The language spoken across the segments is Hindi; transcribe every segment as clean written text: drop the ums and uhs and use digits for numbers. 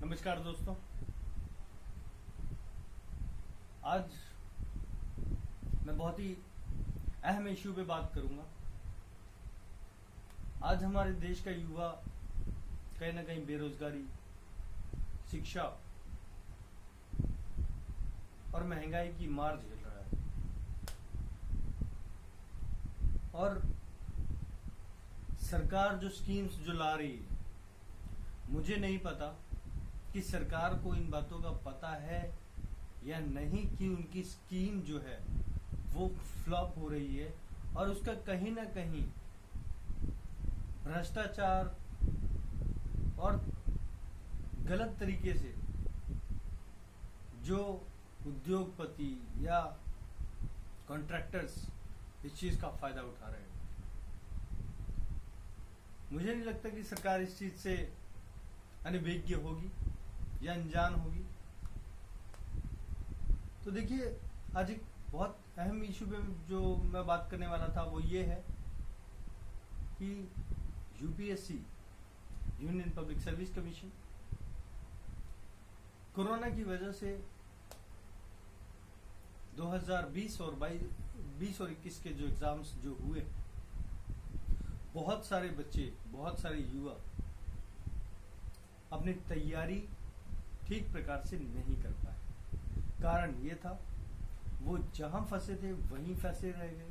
नमस्कार दोस्तों। आज मैं बहुत ही अहम इश्यू पे बात करूंगा। आज हमारे देश का युवा कहीं ना कहीं बेरोजगारी, शिक्षा और महंगाई की मार झेल रहा है। और सरकार जो स्कीम्स जो ला रही है, मुझे नहीं पता कि सरकार को इन बातों का पता है या नहीं कि उनकी स्कीम जो है वो फ्लॉप हो रही है और उसका कहीं ना कहीं भ्रष्टाचार और गलत तरीके से जो उद्योगपति या कॉन्ट्रैक्टर्स इस चीज का फायदा उठा रहे हैं। मुझे नहीं लगता कि सरकार इस चीज से अनभिज्ञ होगी या अनजान होगी। तो देखिए, आज एक बहुत अहम इशू पे जो मैं बात करने वाला था वो ये है कि UPSC, union public service commission, corona की वजह से 2020 और 21 के जो एग्जाम्स जो हुए, बहुत सारे बच्चे, बहुत सारे युवा अपनी तैयारी ठीक प्रकार से नहीं कर पाए। कारण ये था, वो जहां फंसे थे वहीं फंसे रह गए।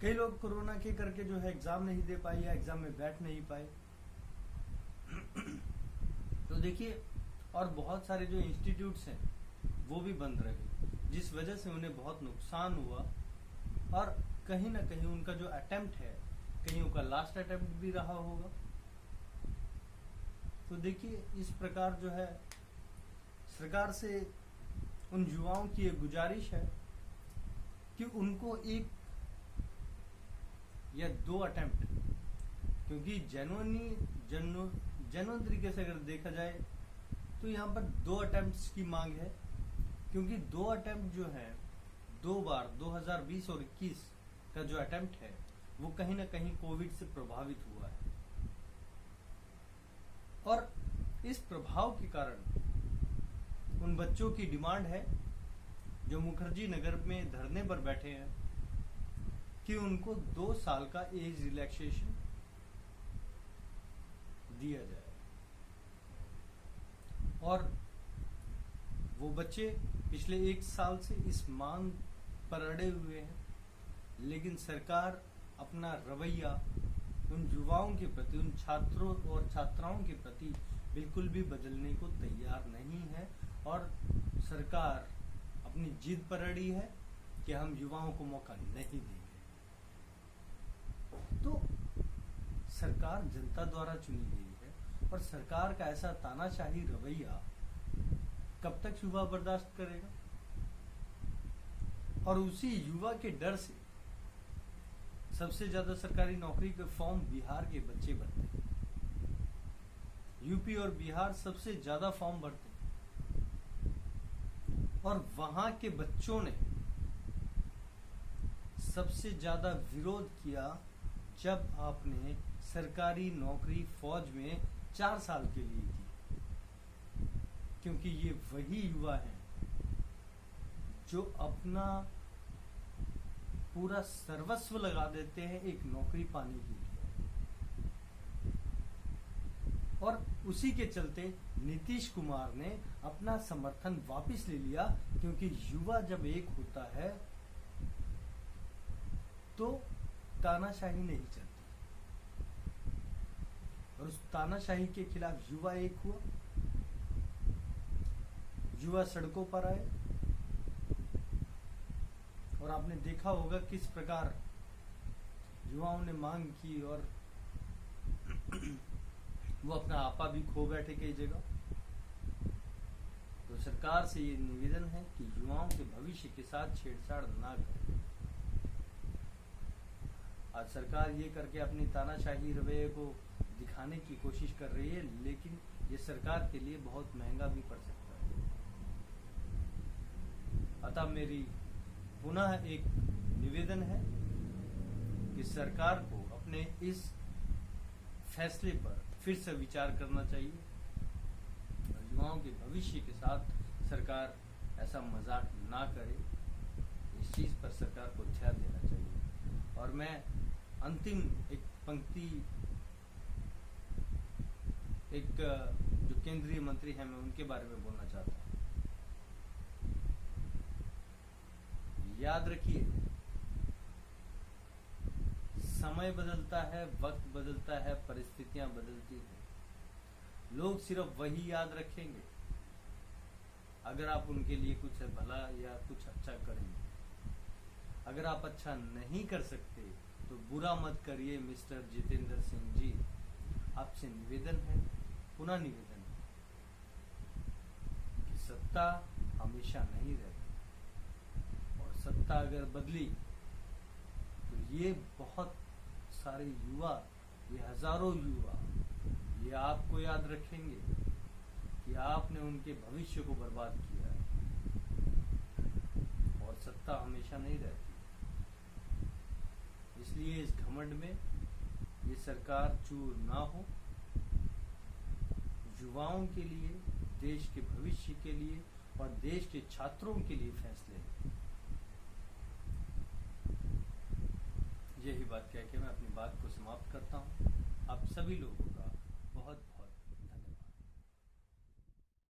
कई लोग कोरोना के करके जो है एग्जाम नहीं दे पाए या एग्जाम में बैठ नहीं पाए। तो देखिए, और बहुत सारे जो इंस्टीट्यूट्स हैं वो भी बंद रहे, जिस वजह से उन्हें बहुत नुकसान हुआ और कहीं ना कहीं उनका जो अटेम्प्ट है, कहीं उनका लास्ट अटेम्प्ट भी रहा होगा। तो देखिए, इस प्रकार जो है सरकार से उन युवाओं की एक गुजारिश है कि उनको एक या दो अटेम्प्ट, क्योंकि जेन्युइन तरीके से अगर देखा जाए तो यहाँ पर 2 अटेम्प्ट्स की मांग है, क्योंकि 2 अटेम्प्ट जो है, 2 बार 2020 और 21 का जो अटेम्प्ट है वो कहीं ना कहीं कोविड से प्रभावित हुआ है। और इस प्रभाव के कारण उन बच्चों की डिमांड है जो मुखर्जी नगर में धरने पर बैठे हैं कि उनको 2 साल का एज रिलैक्सेशन दिया जाए। और वो बच्चे पिछले 1 साल से इस मांग पर अड़े हुए हैं, लेकिन सरकार अपना रवैया उन युवाओं के प्रति, उन छात्रों और छात्राओं के प्रति बिल्कुल भी बदलने को तैयार नहीं है। और सरकार अपनी जिद पर अड़ी है कि हम युवाओं को मौका नहीं देंगे। तो सरकार जनता द्वारा चुनी गई है और सरकार का ऐसा तानाशाही रवैया कब तक युवा बर्दाश्त करेगा। और उसी युवा के डर से सबसे ज्यादा सरकारी नौकरी के फॉर्म बिहार के बच्चे भरते हैं। यूपी और बिहार सबसे ज्यादा फॉर्म भरते हैं। और वहां के बच्चों ने सबसे ज्यादा विरोध किया जब आपने सरकारी नौकरी फौज में 4 साल के लिए की, क्योंकि ये वही युवा हैं जो अपना पूरा सर्वस्व लगा देते हैं एक नौकरी पाने के लिए। और उसी के चलते नीतीश कुमार ने अपना समर्थन वापस ले लिया, क्योंकि युवा जब एक होता है तो तानाशाही नहीं चलती। और उस तानाशाही के खिलाफ युवा एक हुआ, युवा सड़कों पर आए। और आपने देखा होगा किस प्रकार युवाओं ने मांग की और वो अपना आपा भी खो बैठे कई जगह। तो सरकार से ये निवेदन है कि युवाओं के भविष्य के साथ छेड़छाड़ ना करें। आज सरकार ये करके अपनी तानाशाही रवैये को दिखाने की कोशिश कर रही है, लेकिन ये सरकार के लिए बहुत महंगा भी पड़ सकता है। अतः मेरी पुनः एक निवेदन है कि सरकार को अपने इस फैसले पर फिर से विचार करना चाहिए युवाओं के भविष्य के साथ सरकार ऐसा मजाक ना करे। इस चीज पर सरकार को ध्यान देना चाहिए। और मैं अंतिम एक पंक्ति, एक जो केंद्रीय मंत्री हैं, मैं उनके बारे में बोलना चाहता हूँ। याद रखिए, समय बदलता है, वक्त बदलता है, परिस्थितियां बदलती हैं। लोग सिर्फ वही याद रखेंगे अगर आप उनके लिए कुछ भला या कुछ अच्छा करेंगे। अगर आप अच्छा नहीं कर सकते तो बुरा मत करिए। मिस्टर जितेंद्र सिंह जी, आपसे निवेदन है, पुनः निवेदन है कि सत्ता हमेशा नहीं रहती, और सत्ता अगर बदली तो ये बहुत सारे युवा, ये हजारों युवा, ये आपको याद रखेंगे कि आपने उनके भविष्य को बर्बाद किया है। और सत्ता हमेशा नहीं रहती, इसलिए इस घमंड में ये सरकार चूर ना हो। युवाओं के लिए, देश के भविष्य के लिए और देश के छात्रों के लिए फैसले लें। यही बात कह के मैं अपनी बात को समाप्त करता हूँ। आप सभी लोगों का बहुत